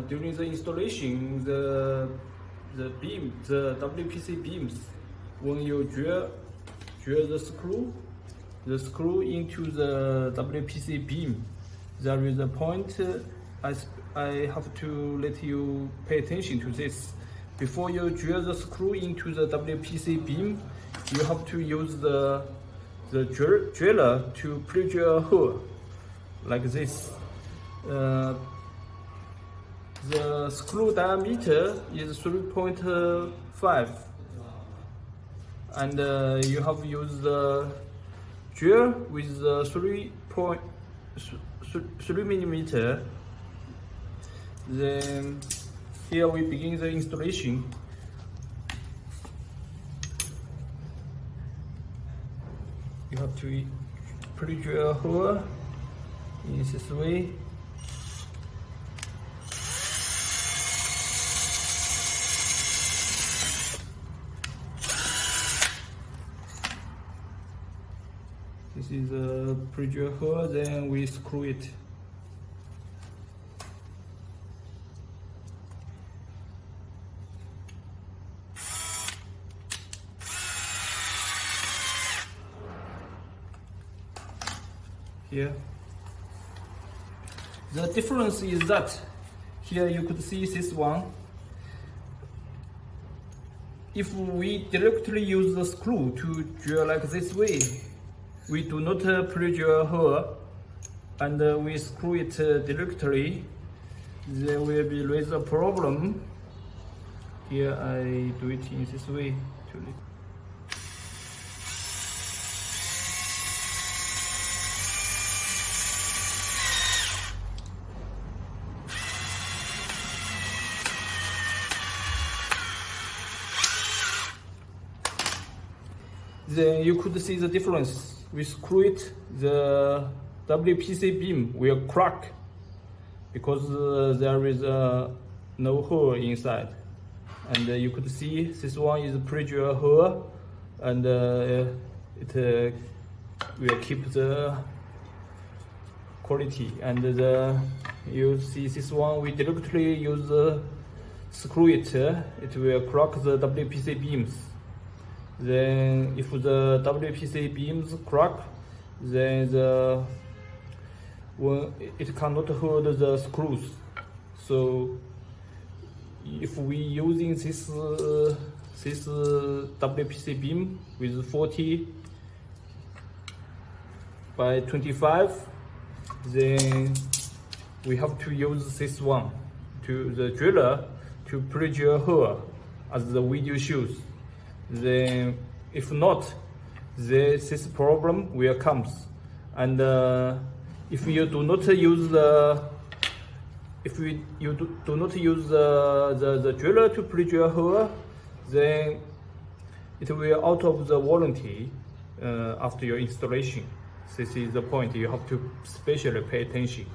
during the installation, the WPC beams, when you drill the screw into the WPC beam, there is a point. I have to let you pay attention to this. Before you drill the screw into the WPC beam, you have to use the driller to pre-drill a hole like this. The screw diameter is 3.5, and you have used the drill with 3 millimeter. Then here we begin the installation. You have to pre-drill a hole in this way. This is a pre-drill hole, then we screw it. Here. The difference is that here you could see this one. If we directly use the screw to drill like this way, we do not pre-drill a hole, and we screw it directly, there will be raise a problem. Here I do it in this way. Then you could see the difference. We screw it, the WPC beam will crack because there is no hole inside. And you could see this one is pre-drill hole, and it will keep the quality. And you see this one, we directly use screw it, it will crack the WPC beams. Then if the WPC beams crack, then it cannot hold the screws. So if we using this WPC beam with 40 by 25, then we have to use this one to the driller to pre-drill a hole, as the video shows. Then if not, this problem will come. And if you do not use the driller to pre-drill a hole, then it will out of the warranty after your installation. This is the point you have to specially pay attention.